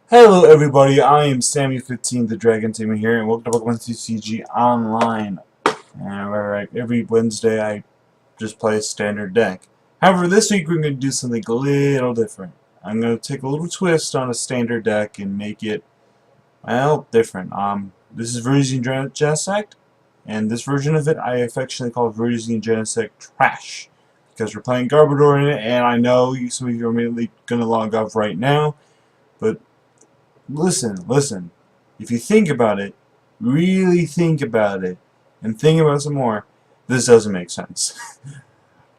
Hello everybody, I am Sammy15, the Dragon Tamer here, and welcome to Pokemon TCG Online. And where every Wednesday I just play a standard deck. However, this week we're going to do something a little different. I'm going to take a little twist on a standard deck and make it, well, different. This is VerGen Genesect, and this version of it I affectionately call VerGen Genesect Trash. Because we're playing Garbodor in it, and I know some of you are immediately going to log off right now, but listen. If you think about it, really think about it, and think about it some more, this doesn't make sense.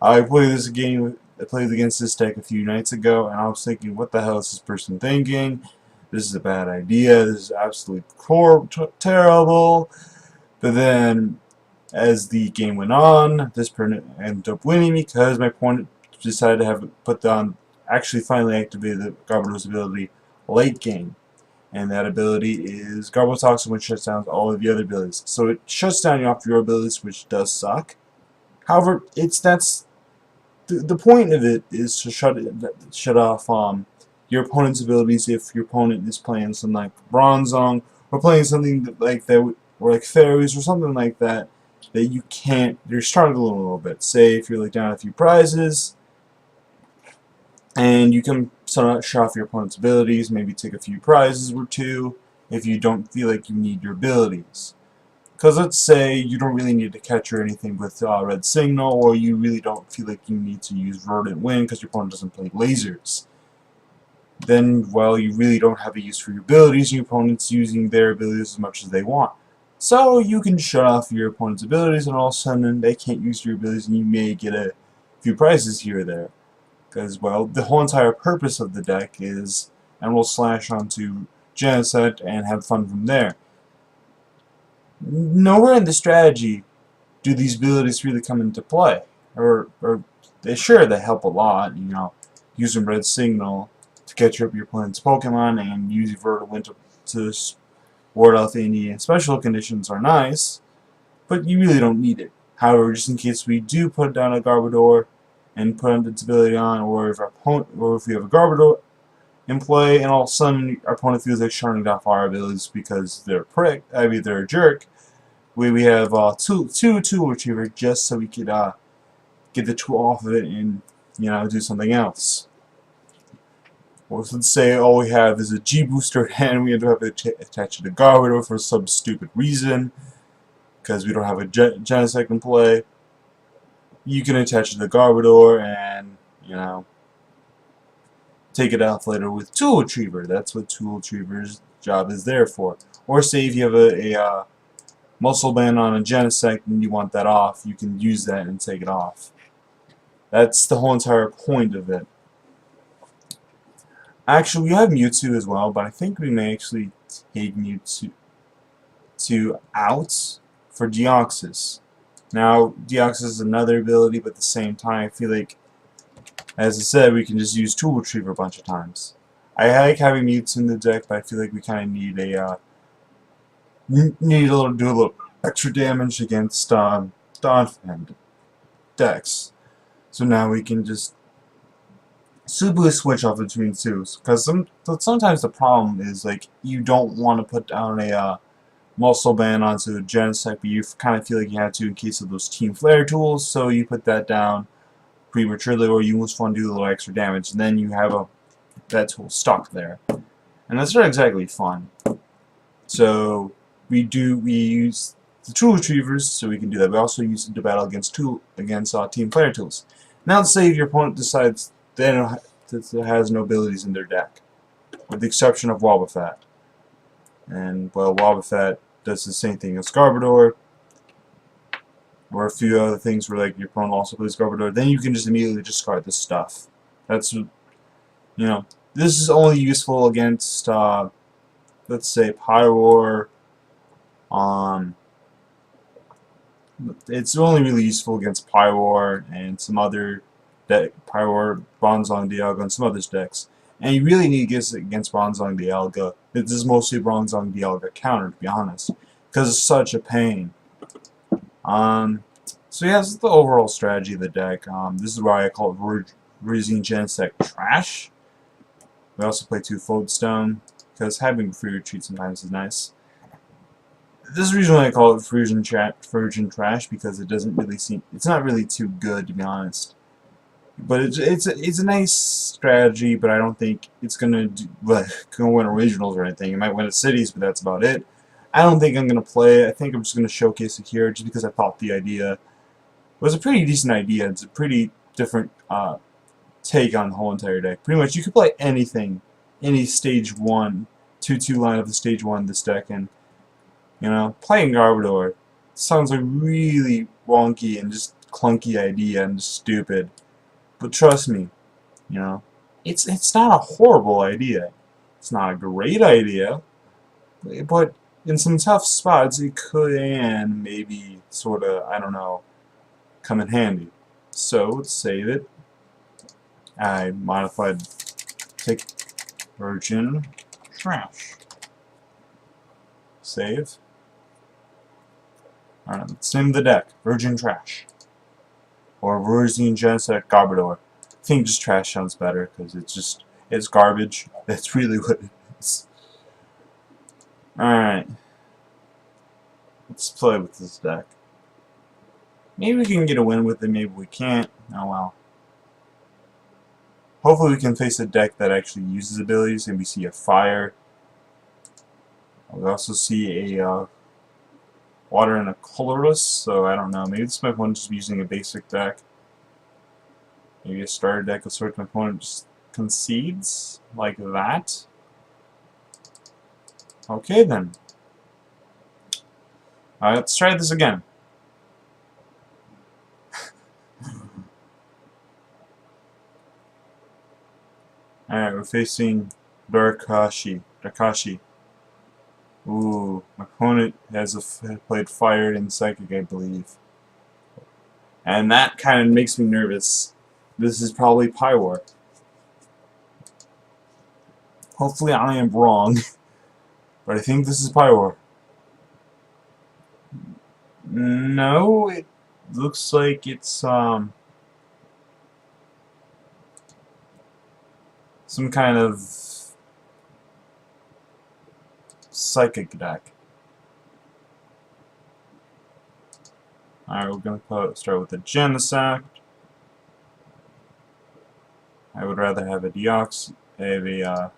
I played this game. I played against this deck a few nights ago, and I was thinking, what the hell is this person thinking? This is a bad idea. This is absolutely terrible. But then, as the game went on, this person ended up winning because my opponent decided to actually finally activated the Garbodor's ability late game. And that ability is Garbotoxin, which shuts down all of the other abilities. So it shuts down off your abilities, which does suck. However, the point of it is to shut off your opponent's abilities if your opponent is playing something like Bronzong or playing something like that, or like Fairies or something like that you can't. You're struggling a little bit. Say if you're like down a few prizes, and you can shut off your opponent's abilities, maybe take a few prizes or two if you don't feel like you need your abilities. Because let's say you don't really need to catch or anything with Red Signal, or you really don't feel like you need to use Verdant Wind because your opponent doesn't play lasers. Then, well, you really don't have a use for your abilities, and your opponent's using their abilities as much as they want. So you can shut off your opponent's abilities, and all of a sudden they can't use your abilities, and you may get a few prizes here or there. Because, well, the whole entire purpose of the deck is, and we'll slash onto Genesect and have fun from there. Nowhere in the strategy do these abilities really come into play. Or they help a lot, using Red Signal to catch up your opponent's Pokemon and using Verdant Wind to ward off any special conditions are nice, but you really don't need it. However, just in case we do put down a Garbodor and put its ability on, or if we have a Garbodor in play, and all of a sudden our opponent feels like shutting off our abilities because they're they're a jerk. We have two Tool Retriever just so we could get the tool off of it and do something else. Or let's say all we have is a G booster and we end up having to attach it to Garbodor for some stupid reason because we don't have a Genesect in play. You can attach it to the Garbodor and, take it off later with Tool Retriever. That's what Tool Retriever's job is there for. Or say if you have a muscle band on a Genesect and you want that off, you can use that and take it off. That's the whole entire point of it. Actually, we have Mewtwo as well, but I think we may actually take Mewtwo out for Deoxys. Now, Deoxys is another ability, but at the same time, I feel like, as I said, we can just use Tool Retriever a bunch of times. I like having Mewtwo in the deck, but I feel like we kind of need do a little extra damage against Donphan decks. So now we can just simply switch off between two. Because sometimes the problem is like you don't want to put down a muscle band onto a Genesect, but you kind of feel like you have to in case of those Team Flare tools, so you put that down prematurely, or you just want to do a little extra damage, and then you have that tool stuck there. And that's not exactly fun. So we use the Tool Retrievers so we can do that. We also use it to battle against Team Flare tools. Now let's say if your opponent decides they has no abilities in their deck, with the exception of Wobbuffet. And, well, Wobbuffet does the same thing as Garbodor, or a few other things where like your opponent also plays Garbodor. Then you can just immediately discard this stuff. That's, this is only useful against, let's say, Pyroar. It's only really useful against Pyroar and some other Pyroar, Bronzong, Dialga, and some other decks. And you really need to get against Bronzong, Dialga. This is mostly Bronzong, Dialga counter, to be honest, because it's such a pain. So yeah, this is the overall strategy of the deck. This is why I call it VerGen Genesect Trash. We also play 2 Foldstone, because having free retreat sometimes is nice. This is the reason why I call it VerGen trash, because it doesn't really seem, it's not really too good, to be honest. But it's a nice strategy, but I don't think it's gonna win originals or anything. It might win at cities, but that's about it. I don't think I'm gonna play it. I think I'm just gonna showcase it here, just because I thought the idea was a pretty decent idea. It's a pretty different take on the whole entire deck. Pretty much, you could play anything, any stage 1, 2/2 line of the stage 1 this deck, and you know, playing Garbodor sounds like a really wonky and just clunky idea and just stupid. But trust me, you know, it's not a horrible idea. It's not a great idea, but in some tough spots it could and maybe sorta, I don't know, come in handy. So let's save it. I modified take VerGen trash. Save. Alright, let's name the deck VerGen trash. Or VerGen Genesect Garbodor. I think just trash sounds better because it's garbage. That's really what it is. Alright. Let's play with this deck. Maybe we can get a win with it, maybe we can't. Oh well. Hopefully we can face a deck that actually uses abilities, and we see a fire. We also see a water and a colorless, so I don't know. Maybe this my opponent just using a basic deck. Maybe a starter deck of sorts my opponent just concedes like that. Okay then. Alright, let's try this again. Alright, we're facing Darkakashi. Ooh, my opponent has played Fire and Psychic, I believe. And that kind of makes me nervous. This is probably Pyroar. Hopefully I am wrong, but I think this is Pyroar. No, it looks like it's some kind of psychic deck. Alright, we're gonna start with a Genesect. I would rather have a Deoxys. I'm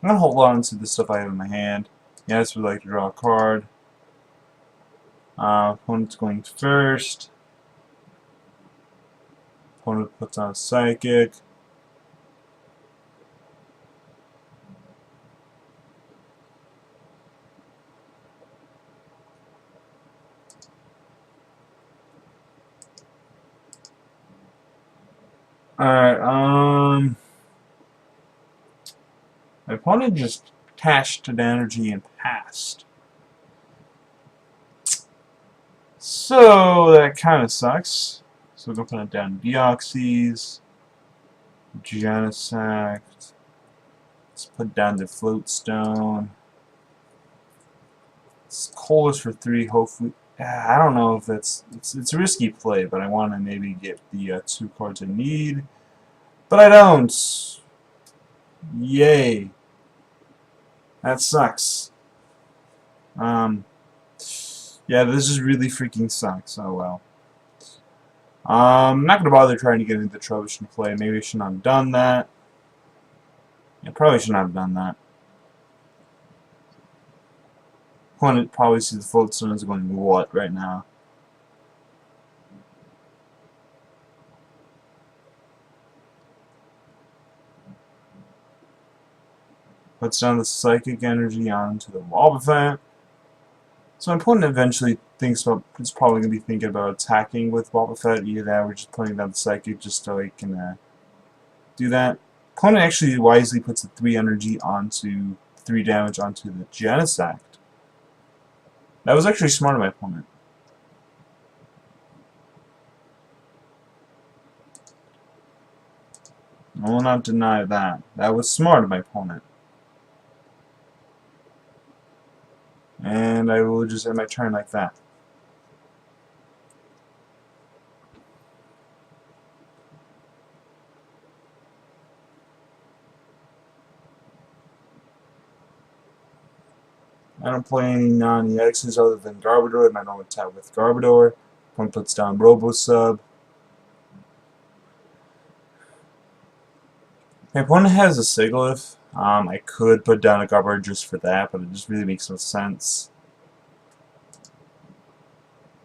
gonna hold on to the stuff I have in my hand. Yes, we'd like to draw a card. Opponent's going first. Opponent puts on a Psychic. Alright, my opponent just cashed an energy and passed. So that kind of sucks. So we're going to put it down Deoxys, Genesect. Let's put down the Floatstone. It's Colas for 3, hopefully. I don't know if it's a risky play, but I want to maybe get the 2 cards I need. But I don't. Yay. That sucks. Yeah, this is really freaking sucks. Oh well. I'm not gonna bother trying to get into the Troubleshooting play. Maybe I should not have done that. Yeah, probably should not have done that. Opponent probably sees the Floatstones going, what, right now? Puts down the Psychic energy onto the Wobbuffet. So my opponent eventually thinks about, is probably going to be thinking about attacking with Wobbuffet. Either that or just putting down the Psychic just so he can do that. Opponent actually wisely puts the 3 energy onto, 3 damage onto the Genesect. That was actually smart of my opponent. I will not deny that. That was smart of my opponent. And I will just end my turn like that. I don't play any non-EXs other than Garbodor, and I don't attack with Garbodor. One puts down RoboSub. My opponent has a Sigilyph. I could put down a Garbodor just for that, but it just really makes no sense.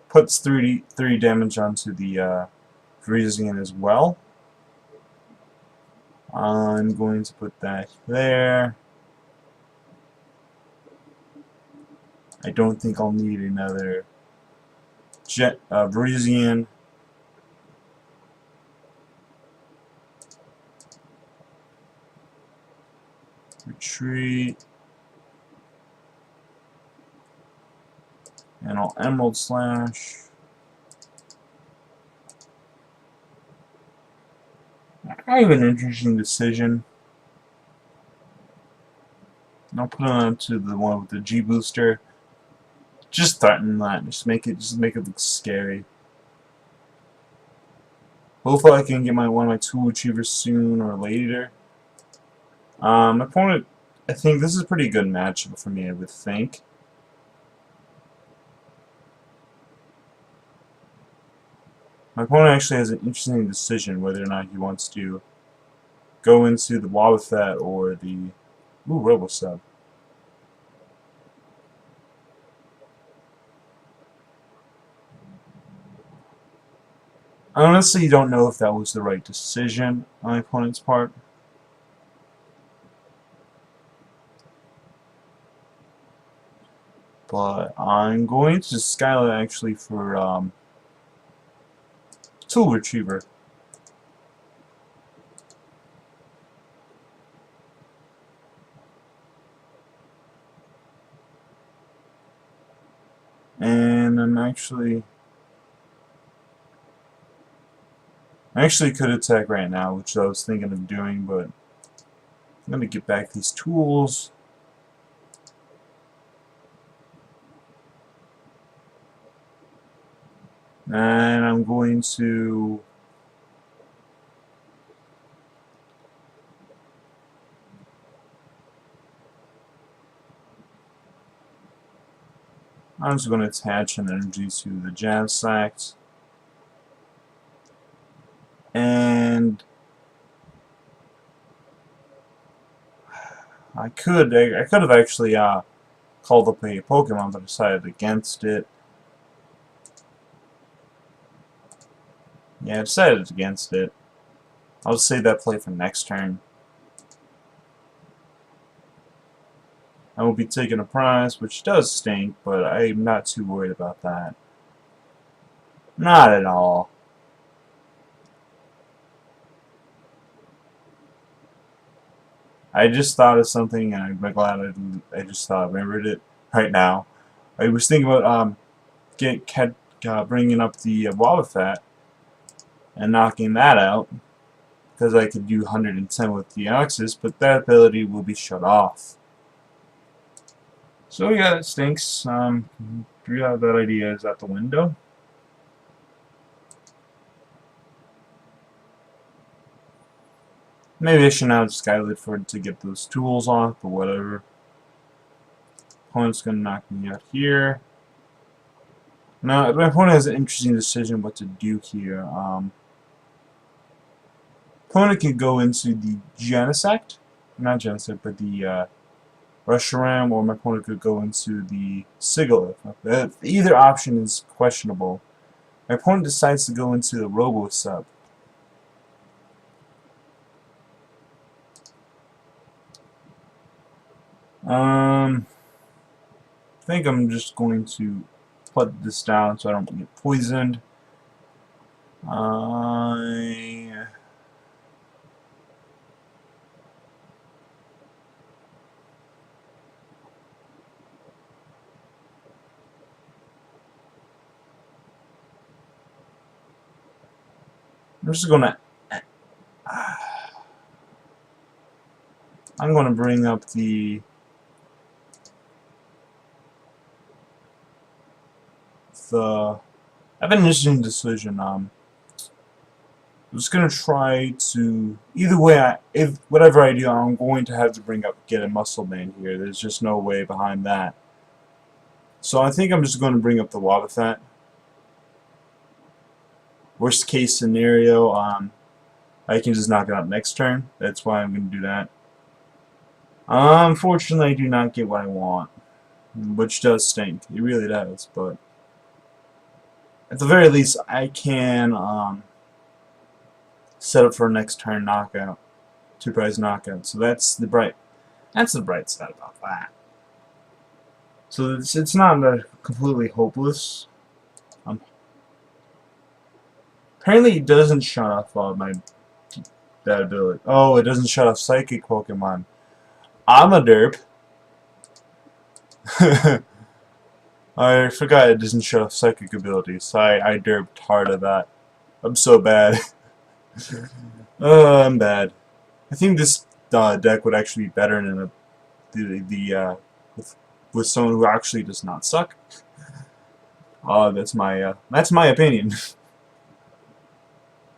Puts 3 damage onto the VerGen as well. I'm going to put that there. I don't think I'll need another VerGen. Retreat. And I'll Emerald Slash. I have an interesting decision. I'll put it onto the one with the G booster. Just threaten that. Just make it look scary. Hopefully I can get one of my tool achievers soon or later. My opponent, I think this is a pretty good matchup for me, I would think. My opponent actually has an interesting decision whether or not he wants to go into the Wobbuffet or the RoboSub. I honestly don't know if that was the right decision on my opponent's part. But I'm going to Skylar actually for Tool Retriever. And I actually could attack right now, which I was thinking of doing, but I'm going to get back these tools. And I'm going to just going to attach an energy to the Jazz Sact. And I could have actually called up a Pokemon, but decided against it. Yeah, I decided against it. I'll just save that play for next turn. I will be taking a prize, which does stink, but I'm not too worried about that. Not at all. I just thought of something, and I'm glad I just remembered it right now. I was thinking about bringing up the Wobbuffet and knocking that out, because I could do 110 with the Alexis, but that ability will be shut off. So yeah, that stinks. That idea is out the window. Maybe I should have Skylit for it to get those tools off, but whatever. Opponent's gonna knock me out here. Now, my opponent has an interesting decision what to do here. Opponent can go into the Genesect, not Genesect, but the Reshiram, or my opponent could go into the Sigilyph. Either option is questionable. My opponent decides to go into the RoboSub. I think I'm just going to put this down so I don't get poisoned. I'm just gonna bring up I have an interesting decision. I'm just gonna try to either way. Whatever I do, I'm going to have to get a Muscle Man here. There's just no way behind that. So I think I'm just going to bring up the Wobbuffet. Worst case scenario, I can just knock it out next turn. That's why I'm going to do that. Unfortunately, I do not get what I want, which does stink. It really does, but at the very least, I can set up for a next turn knockout, 2-prize knockout. So that's the bright side about that. So it's not completely hopeless. Apparently, it doesn't shut off that ability. Oh, it doesn't shut off Psychic Pokemon. I'm a derp. I forgot it doesn't shut off Psychic abilities. I derped hard at that. I'm so bad. I'm bad. I think this deck would actually be better than with someone who actually does not suck. That's my opinion.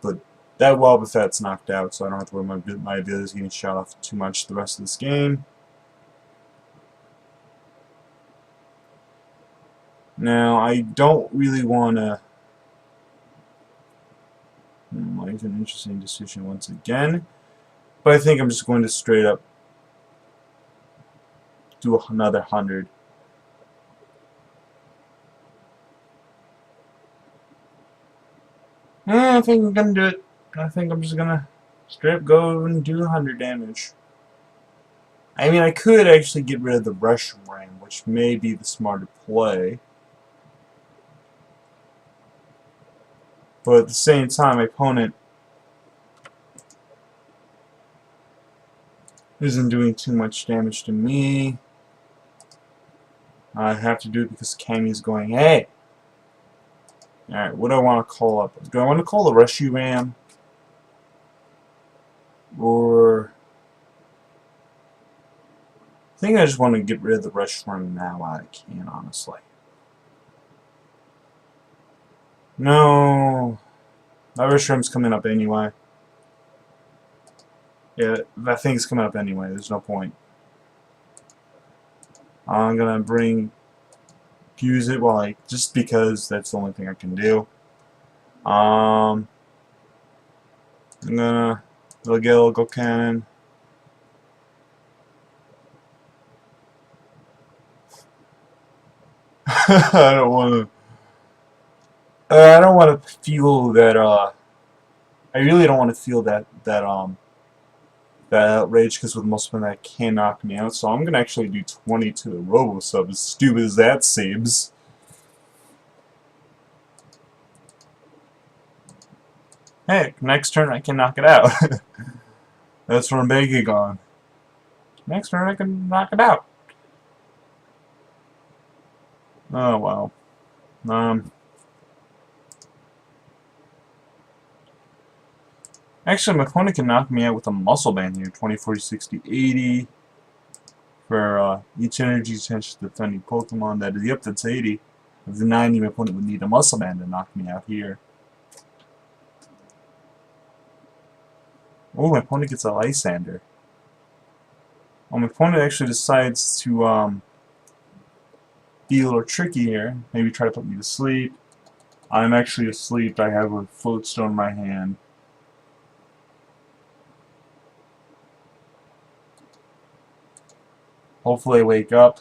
But that Wobbuffet's knocked out, so I don't have to worry my abilities getting shot off too much the rest of this game. Now I don't really want to. Might an interesting decision once again, but I think I'm just going to straight up do another 100. I think I'm gonna do it. I think I'm just gonna straight up go and do 100 damage. I mean, I could actually get rid of the Rush Ram, which may be the smarter play. But at the same time, my opponent isn't doing too much damage to me. I have to do it because Cammy's going, hey! Alright, what do I want to call up? Do I want to call the Rushy Ram? Or... I think I just want to get rid of the Rush Ram now while I can, honestly. No... That Rush Ram's coming up anyway. Yeah, that thing's coming up anyway, there's no point. I'm gonna use it while just because that's the only thing I can do. I'm gonna get a local cannon. I don't want to. I don't want to feel that. I really don't want to feel that outrage because with most of them that can knock me out. So I'm gonna actually do 20 to the RoboSub. As stupid as that seems. Hey, next turn I can knock it out. That's what I'm banking on. Next turn I can knock it out. Oh well. Actually, my opponent can knock me out with a Muscle Band here. 20, 40, 60, 80. For each energy attention to defending Pokemon. That's 80. Of the 90, my opponent would need a Muscle Band to knock me out here. Oh, my opponent gets a Lysander. Oh, my opponent actually decides to be a little tricky here. Maybe try to put me to sleep. I'm actually asleep. I have a Floatstone in my hand. Hopefully I wake up.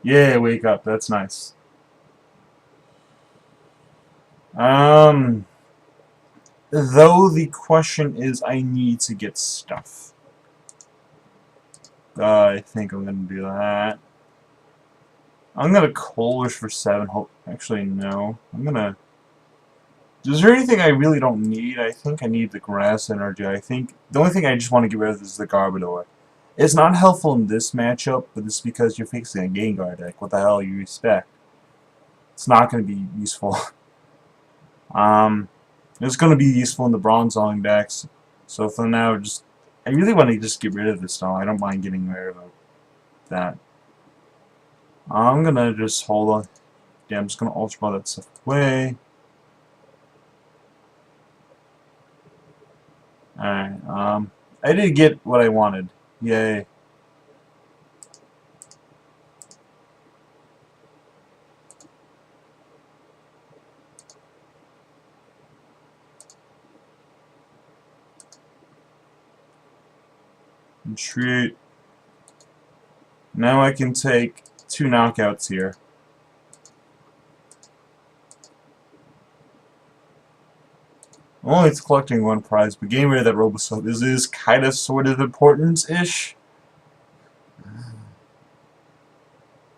Yeah, wake up. That's nice. Though the question is, I need to get stuff. I think I'm gonna do that. I'm gonna Coalish for 7. Actually, no. I'm gonna... Is there anything I really don't need? I think I need the Grass Energy. I think the only thing I just want to get rid of is the Garbodor. It's not helpful in this matchup, but it's because you're facing a Gengar deck. What the hell you expect? It's not going to be useful. It's going to be useful in the Bronzong decks. So for now, I really want to just get rid of this though. I don't mind getting rid of that. I'm going to just hold on. Yeah, I'm just going to Ultra Ball that stuff away. Alright, I did get what I wanted. Yay. Retreat. Now I can take 2 knockouts here. Only it's collecting 1 prize, but getting rid of that RoboSub is kind of sort of important-ish.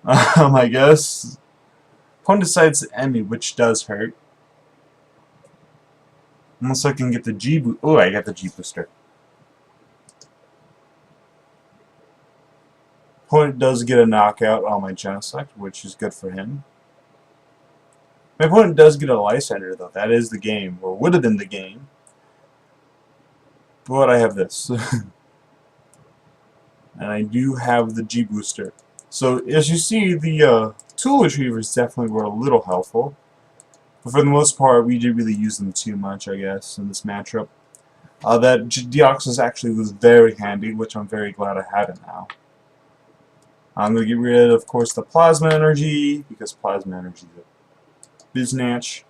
I guess. Opponent decides to end me, which does hurt. Unless I can get the G boost. Oh, I got the G booster. Opponent does get a knockout on my Genesect, which is good for him. My opponent does get a Lysander, though. That is the game, or would have been the game. But I have this. And I do have the G booster. So, as you see, the tool retrievers definitely were a little helpful. But for the most part, we didn't really use them too much, I guess, in this matchup. That Deoxys actually was very handy, which I'm very glad I have it now. I'm going to get rid of course, the Plasma Energy, because Plasma Energy is a biznatch.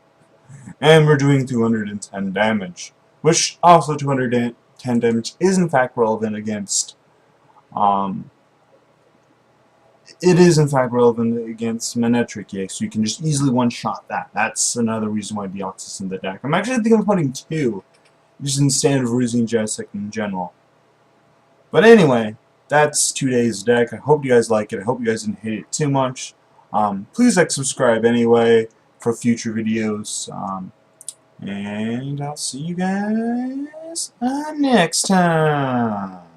And we're doing 210 damage, which also 210 damage is in fact relevant against it is in fact relevant against Manectric, so you can just easily one-shot that. That's another reason why Deoxys in the deck. I'm actually thinking of putting 2, just instead of using Genesect in general. But anyway, that's today's deck. I hope you guys like it. I hope you guys didn't hate it too much. Please like, subscribe anyway for future videos. And I'll see you guys next time.